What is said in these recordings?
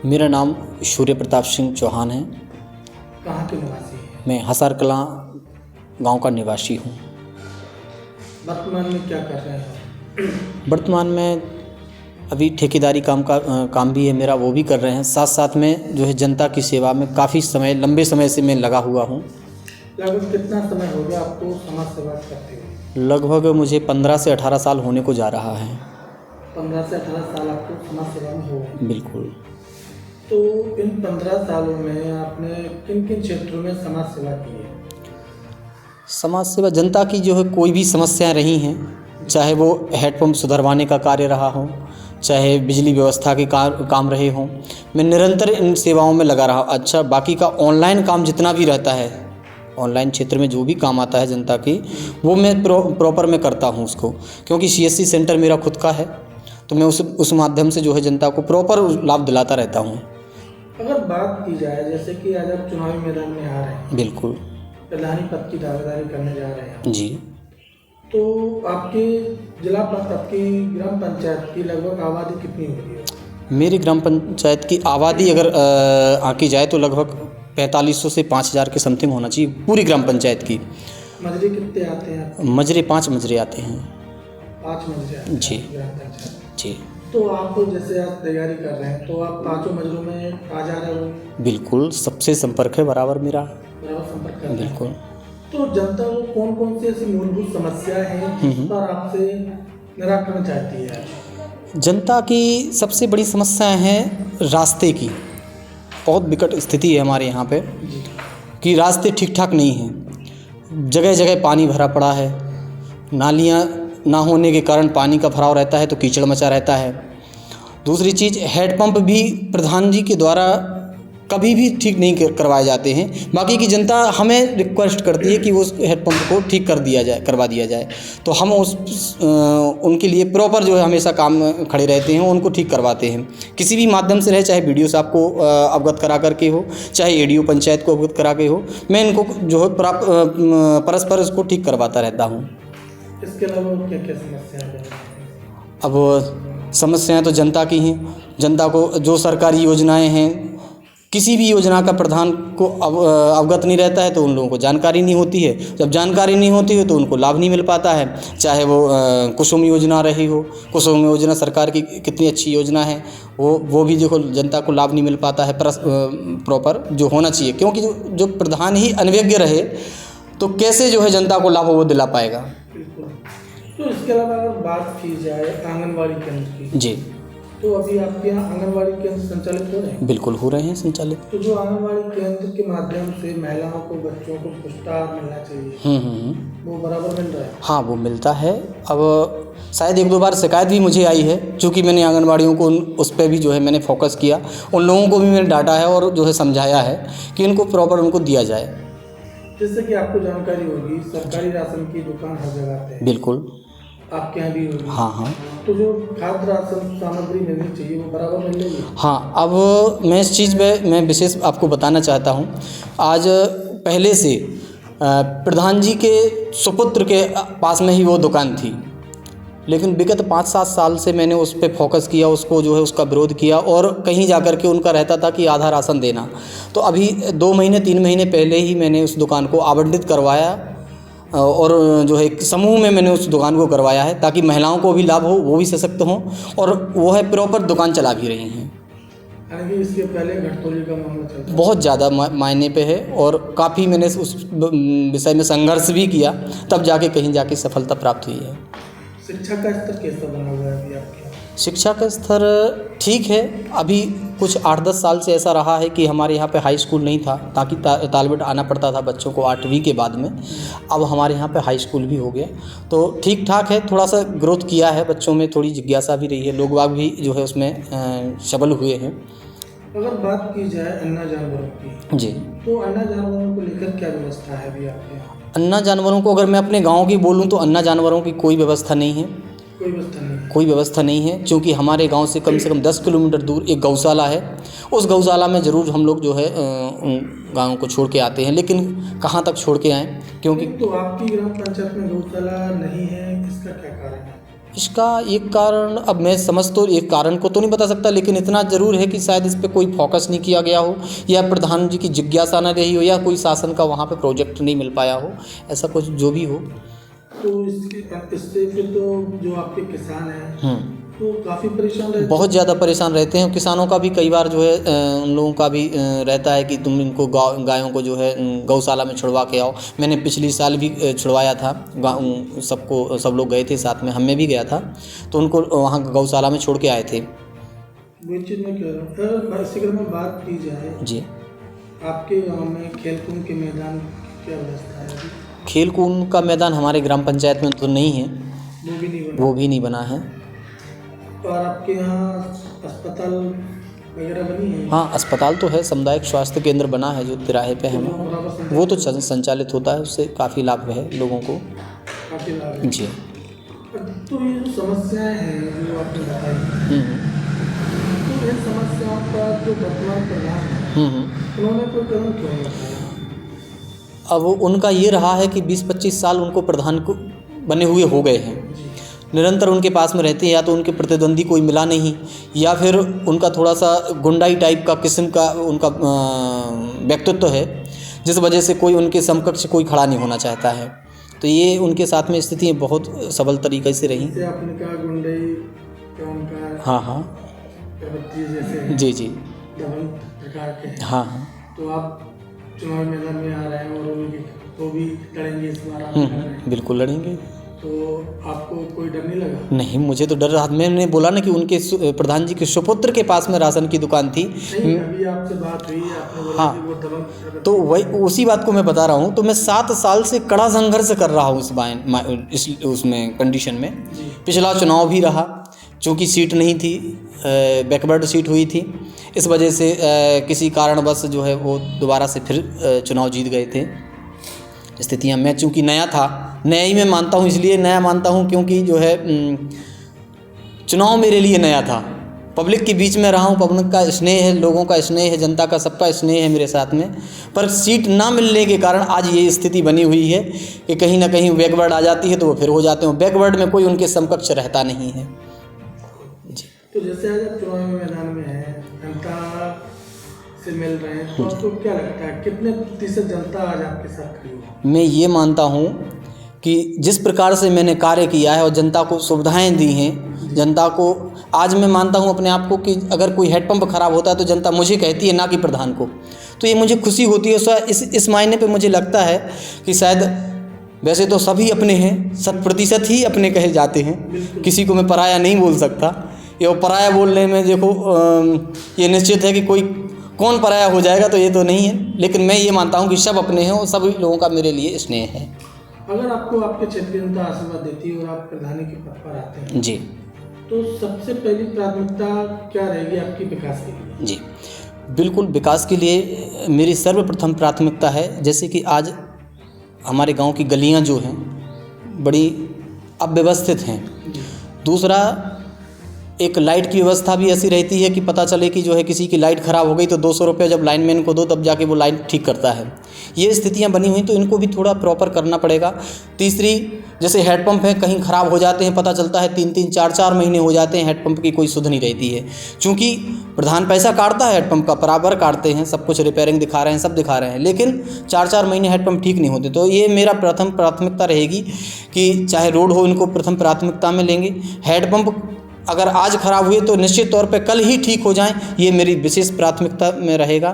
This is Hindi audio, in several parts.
मेरा नाम सूर्य प्रताप सिंह चौहान है। कहाँ के निवासी हैं? मैं हसार कलां गांव का निवासी हूँ। वर्तमान में क्या कर रहे हैं? वर्तमान में अभी ठेकेदारी काम भी है मेरा, वो भी कर रहे हैं। साथ साथ में जो है जनता की सेवा में काफ़ी लंबे समय से मैं लगा हुआ हूँ। लगभग कितना समय हो गया आपको समाज सेवा करते हुए? लगभग मुझे 15 से 18 साल होने को जा रहा है। 15 से 18 साल आपको समाज सेवा में हो गए। बिल्कुल। तो इन 15 सालों में आपने किन किन क्षेत्रों में समाज सेवा की है? समाज सेवा जनता की जो है कोई भी समस्याएं रही हैं, चाहे वो हैंडपम्प सुधरवाने का कार्य रहा हो, चाहे बिजली व्यवस्था के काम रहे हों, मैं निरंतर इन सेवाओं में लगा रहा। अच्छा, बाकी का ऑनलाइन काम जितना भी रहता है, ऑनलाइन क्षेत्र में जो भी काम आता है जनता की, वो मैं प्रॉपर मैं करता हूँ उसको, क्योंकि CSC सेंटर मेरा खुद का है, तो मैं उस माध्यम से जो है जनता को प्रॉपर लाभ दिलाता रहता हूँ। अगर बात की जाए जैसे कि आज आप चुनावी मैदान में आ रहे हैं, बिल्कुल। प्रधानी पद की दावेदारी करने जा रहे हैं जी। तो आपके जिला आपकी ग्राम पंचायत की लगभग आबादी कितनी होती है? मेरी ग्राम पंचायत की आबादी अगर आंकी जाए तो लगभग 4500 से 5000 के समथिंग होना चाहिए पूरी ग्राम पंचायत की। मजरे कितने आते हैं? मजरे 5 मजरे आते हैं। 5 मजरे आते हैं जी। ग्राम पंचायत। जी। तो आप जैसे आज तैयारी कर रहे हैं तो आप 5 मजरों में आ जा रहे हो? बिल्कुल, सबसे संपर्क है बराबर मेरा। बराबर संपर्क कर रहे हैं। बिल्कुल। तो जनता को कौन कौन सी ऐसी मूलभूत समस्याएं हैं जिस पर आपसे निराकरण चाहती है? जनता की सबसे बड़ी समस्याएं हैं रास्ते की। बहुत विकट स्थिति है हमारे यहाँ पे कि रास्ते ठीक ठाक नहीं हैं। जगह जगह पानी भरा पड़ा है, नालियाँ ना होने के कारण पानी का भराव रहता है तो कीचड़ मचा रहता है। दूसरी चीज़, हैंडपम्प भी प्रधान जी के द्वारा कभी भी ठीक नहीं करवाए जाते हैं। बाकी की जनता हमें रिक्वेस्ट करती है कि वो हैंडपम्प को ठीक करवा दिया जाए, तो हम उनके लिए प्रॉपर जो है हमेशा काम खड़े रहते हैं, उनको ठीक करवाते हैं। किसी भी माध्यम से रहे, चाहे BDO साहब को अवगत करा करके हो, चाहे ADO पंचायत को अवगत करा के हो, मैं इनको जो है परस्पर इसको ठीक करवाता रहता हूँ। इसके अलावा क्या क्या समस्याएं हैं? अब समस्याएं तो जनता की हैं। जनता को जो सरकारी योजनाएं हैं, किसी भी योजना का प्रधान को अवगत नहीं रहता है तो उन लोगों को जानकारी नहीं होती है। जब जानकारी नहीं होती है तो उनको लाभ नहीं मिल पाता है। चाहे वो कुसुम योजना रही हो, कुसुम योजना सरकार की कितनी अच्छी योजना है, वो भी देखो जनता को लाभ नहीं मिल पाता है प्रॉपर जो होना चाहिए, क्योंकि जो प्रधान ही अनभिज्ञ रहे तो कैसे जो है जनता को लाभ वो दिला पाएगा। बिल्कुल। तो इसके अलावा अगर बात की जाए आंगनबाड़ी केंद्र की, जी, तो अभी आपके यहाँ आंगनबाड़ी केंद्र संचालित हो रहे हैं? बिल्कुल हो रहे हैं संचालित। तो जो आंगनबाड़ी केंद्र के माध्यम से महिलाओं को, बच्चों को पुष्टाहार मिलना चाहिए, वो बराबर मिल रहा है? हाँ, वो मिलता है। अब शायद 1-2 बार शिकायत भी मुझे आई है, चूँकि मैंने आंगनबाड़ियों को उस पर भी जो है मैंने फोकस किया, उन लोगों को भी मैंने डांटा है और जो है समझाया है कि इनको प्रॉपर उनको दिया जाए। जैसे कि आपको जानकारी होगी सरकारी राशन की दुकान हर जगह पे है, बिल्कुल। आपके यहाँ भी होगी। हाँ। तो जो खाद्य राशन सामग्री मिलनी चाहिए वो बराबर मिल रही है? हाँ, अब मैं इस चीज़ में मैं विशेष आपको बताना चाहता हूँ। आज पहले से प्रधान जी के सुपुत्र के पास में ही वो दुकान थी, लेकिन विगत 5-7 साल से मैंने उस पर फोकस किया, उसको जो है उसका विरोध किया और कहीं जा कर के उनका रहता था कि आधा राशन देना। तो अभी 2 महीने 3 महीने पहले ही मैंने उस दुकान को आवंटित करवाया और जो है एक समूह में मैंने उस दुकान को करवाया है, ताकि महिलाओं को भी लाभ हो, वो भी सशक्त हों और वो है प्रॉपर दुकान चला भी रही हैं। यानी कि इसके पहले घटतोली का मामला चलता बहुत ज़्यादा मायने पे है और काफ़ी मैंने उस विषय में संघर्ष भी किया, तब जाके कहीं जाके सफलता प्राप्त हुई है। शिक्षा का स्तर कैसा बना हुआ है अभी आपके? शिक्षा का स्तर ठीक है। अभी कुछ 8-10 साल से ऐसा रहा है कि हमारे यहाँ पे हाई स्कूल नहीं था, ताकि तालबेट आना पड़ता था बच्चों को 8वीं के बाद में। अब हमारे यहाँ पे हाई स्कूल भी हो गया, तो ठीक ठाक है। थोड़ा सा ग्रोथ किया है, बच्चों में थोड़ी जिज्ञासा भी रही है, लोग बाग भी जो है उसमें सबल हुए हैं। अगर बात की जाए अन्ना जानवरों की, जी, तो अन्ना जानवरों को लेकर क्या व्यवस्था है अभी आपके यहाँ? अन्ना जानवरों को अगर मैं अपने गाँव की बोलूँ तो अन्ना जानवरों की कोई व्यवस्था नहीं है। कोई व्यवस्था नहीं है, क्योंकि हमारे गांव से कम 10 किलोमीटर दूर एक गौशाला है। उस गौशाला में ज़रूर हम लोग जो है उन गायों को छोड़ के आते हैं, लेकिन कहाँ तक छोड़ के आएँ, क्योंकि तो आपकी ग्राम पंचायत में गौशाला नहीं है, इसका क्या कारण है? इसका एक कारण, अब मैं समझ तो एक कारण को तो नहीं बता सकता, लेकिन इतना ज़रूर है कि शायद इस पे कोई फोकस नहीं किया गया हो, या प्रधान जी की जिज्ञासा न रही हो, या कोई शासन का वहाँ पे प्रोजेक्ट नहीं मिल पाया हो, ऐसा कुछ जो भी हो। तो इससे फिर तो जो आपके किसान हैं तो काफ़ी परेशान रहते हैं। बहुत ज़्यादा परेशान रहते हैं। किसानों का भी कई बार जो है उन लोगों का भी रहता है कि तुम इनको गायों को जो है गौशाला में छुड़वा के आओ। मैंने पिछली साल भी छुड़वाया था, सब लोग गए थे साथ में, हमें भी गया था, तो उनको वहाँ गौशाला में छोड़ के आए थे। वही चीज़ मैं कह रहा हूँ। इसी अगर मैं बात की जाए जी, आपके गाँव में खेल-कूद के मैदान की क्या व्यवस्था है? खेल कूद का मैदान हमारे ग्राम पंचायत में तो नहीं है, वो भी नहीं बना है। और आपके यहाँ अस्पताल वगैरह बनी है? हाँ, अस्पताल तो है, सामुदायिक स्वास्थ्य केंद्र बना है जो तिराहे पे है, वो तो संचालित होता है, उससे काफ़ी लाभ है लोगों को। काफ़ी लाभ है। जी। तो ये जो समस्याएं हैं जो आपने बताई, तो इन समस्याओं का जो वर्तमान प्रधान है उन्होंने कोई कदम क्यों नहीं उठाया? अब उनका ये रहा है कि 20-25 साल उनको प्रधान को बने हुए हो गए हैं, निरंतर उनके पास में रहते हैं, या तो उनके प्रतिद्वंदी कोई मिला नहीं, या फिर उनका थोड़ा सा गुंडाई टाइप का किस्म का उनका व्यक्तित्व है, जिस वजह से कोई उनके समकक्ष कोई खड़ा नहीं होना चाहता है। तो ये उनके साथ में स्थितियाँ बहुत सबल तरीके से रहीं। जैसे आपने कहा गुंडाई का उनका हाँ जैसे जी दबंग प्रकार के, हाँ। तो आप चुनाव मैदान में आ रहे हैं और वो भी लड़ेंगे इस बार, आप लड़ रहे हैं, बिल्कुल लड़ेंगे। तो आपको कोई डर नहीं लगा? नहीं, मुझे तो डर रहा। मैंने बोला ना कि उनके प्रधान जी के सुपुत्र के पास में राशन की दुकान थी। नहीं, अभी आपसे बात हुई, आपने बोला कि वो दबंग, तो वही उसी बात को मैं बता रहा हूँ। तो मैं 7 साल से कड़ा संघर्ष कर रहा हूँ इस उसमें कंडीशन में। पिछला चुनाव भी रहा, चूँकि सीट नहीं थी, बैकवर्ड सीट हुई थी, इस वजह से किसी कारणवश जो है वो दोबारा से फिर चुनाव जीत गए थे। स्थितियाँ, मैं चूँकि नया था, नया ही मैं मानता हूँ, इसलिए नया मानता हूँ क्योंकि जो है चुनाव मेरे लिए नया था। पब्लिक के बीच में रहा हूँ, पब्लिक का स्नेह है, लोगों का स्नेह है, जनता का सबका स्नेह है मेरे साथ में, पर सीट ना मिलने के कारण आज ये स्थिति बनी हुई है कि कहीं ना कहीं बैकवर्ड आ जाती है तो वो फिर हो जाते हैं। बैकवर्ड में कोई उनके समकक्ष रहता नहीं है जी। तो जैसे आज आप चुनाव मैदान में हैं, जनता से मिल रहे हैं, तो आपको क्या लगता है कितने प्रतिशत जनता आज आपके साथ खड़ी है? मैं ये मानता हूँ कि जिस प्रकार से मैंने कार्य किया है और जनता को सुविधाएं दी हैं, जनता को आज मैं मानता हूँ अपने आप को कि अगर कोई हेडपंप ख़राब होता है तो जनता मुझे कहती है, ना कि प्रधान को। तो ये मुझे खुशी होती है। इस मायने पे मुझे लगता है कि शायद, वैसे तो सभी अपने हैं, 100% ही अपने कहे जाते हैं, किसी को मैं पराया नहीं बोल सकता। ये पराया बोलने में देखो ये निश्चित है कि कोई कौन पराया हो जाएगा, तो ये तो नहीं है, लेकिन मैं ये मानता हूँ कि सब अपने हैं और सभी लोगों का मेरे लिए स्नेह है। अगर आपको आपके क्षेत्र की जनता आशीर्वाद देती है और आप प्रधानी के पद पर आते हैं जी, तो सबसे पहली प्राथमिकता क्या रहेगी आपकी विकास के लिए? जी बिल्कुल, विकास के लिए मेरी सर्वप्रथम प्राथमिकता है, जैसे कि आज हमारे गांव की गलियां जो हैं बड़ी अव्यवस्थित हैं। दूसरा, एक लाइट की व्यवस्था भी ऐसी रहती है कि पता चले कि जो है किसी की लाइट ख़राब हो गई तो 200 रुपये जब लाइनमैन को दो तब जाके वो लाइट ठीक करता है। ये स्थितियां बनी हुई, तो इनको भी थोड़ा प्रॉपर करना पड़ेगा। तीसरी, जैसे हेडपंप है, कहीं ख़राब हो जाते हैं, पता चलता है 3-3, 4-4 महीने हो जाते हैं, हेडपंप की कोई सुध नहीं रहती है। चूँकि प्रधान पैसा काटता है हेडपंप का, बराबर काटते हैं, सब कुछ रिपेयरिंग दिखा रहे हैं, सब दिखा रहे हैं, लेकिन 4-4 महीने हेडपंप ठीक नहीं होते। तो ये मेरा प्रथम प्राथमिकता रहेगी कि चाहे रोड हो, इनको प्रथम प्राथमिकता में लेंगे। हेडपंप अगर आज ख़राब हुए तो निश्चित तौर पे कल ही ठीक हो जाएं, ये मेरी विशेष प्राथमिकता में रहेगा।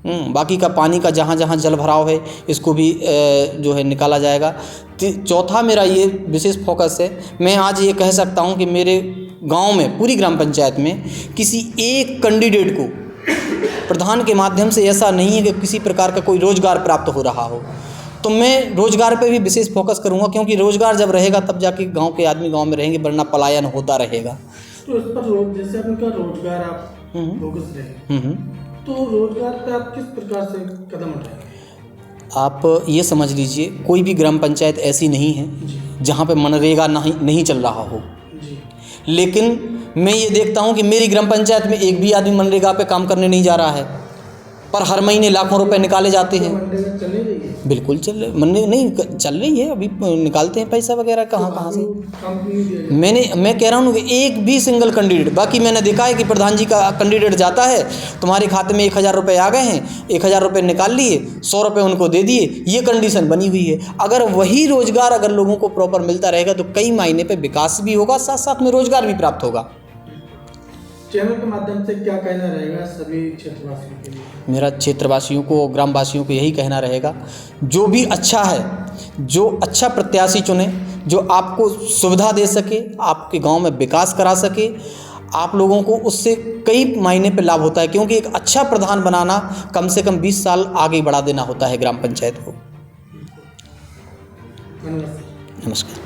बाकी का पानी का जहाँ जहाँ जल भराव है इसको भी जो है निकाला जाएगा। चौथा मेरा ये विशेष फोकस है, मैं आज ये कह सकता हूँ कि मेरे गांव में, पूरी ग्राम पंचायत में किसी एक कैंडिडेट को प्रधान के माध्यम से ऐसा नहीं है कि किसी प्रकार का कोई रोज़गार प्राप्त हो रहा हो। तो मैं रोज़गार पे भी विशेष फोकस करूँगा, क्योंकि रोज़गार जब रहेगा तब जाके गांव के आदमी गांव में रहेंगे, वरना पलायन होता रहेगा। तो इस पर जैसे आपने रोज़गार आप फोकस रहे, तो रोज़गार पे आप किस प्रकार से कदम उठाएंगे? आप ये समझ लीजिए, कोई भी ग्राम पंचायत ऐसी नहीं है जहाँ पे मनरेगा नहीं चल रहा हो। लेकिन मैं ये देखता हूँ कि मेरी ग्राम पंचायत में एक भी आदमी मनरेगा पे काम करने नहीं जा रहा है। पर हर महीने लाखों रुपए निकाले जाते हैं। मनरेगा चल नहीं रही है? बिल्कुल चल रही, मनरेगा नहीं चल रही है, अभी निकालते हैं पैसा वगैरह कहाँ से। काम क्यों नहीं दिया गया? मैं कह रहा हूँ कि एक भी सिंगल कैंडिडेट, बाकी मैंने देखा है कि प्रधान जी का कैंडिडेट जाता है, तुम्हारे खाते में 1000 रुपये आ गए हैं, 1000 रुपये निकाल लिए, 100 रुपये उनको दे दिए, ये कंडीशन बनी हुई है। अगर वही रोजगार अगर लोगों को प्रॉपर मिलता रहेगा तो कई मायने पे विकास भी होगा, साथ साथ में रोजगार भी प्राप्त होगा। चैनल के माध्यम से क्या कहना रहेगा सभी क्षेत्रवासियों के लिए? मेरा क्षेत्रवासियों को, ग्रामवासियों को यही कहना रहेगा, जो भी अच्छा है, जो अच्छा प्रत्याशी चुने, जो आपको सुविधा दे सके, आपके गांव में विकास करा सके, आप लोगों को उससे कई मायने पे लाभ होता है, क्योंकि एक अच्छा प्रधान बनाना कम से कम 20 साल आगे बढ़ा देना होता है ग्राम पंचायत को। धन्यवाद। नमस्कार।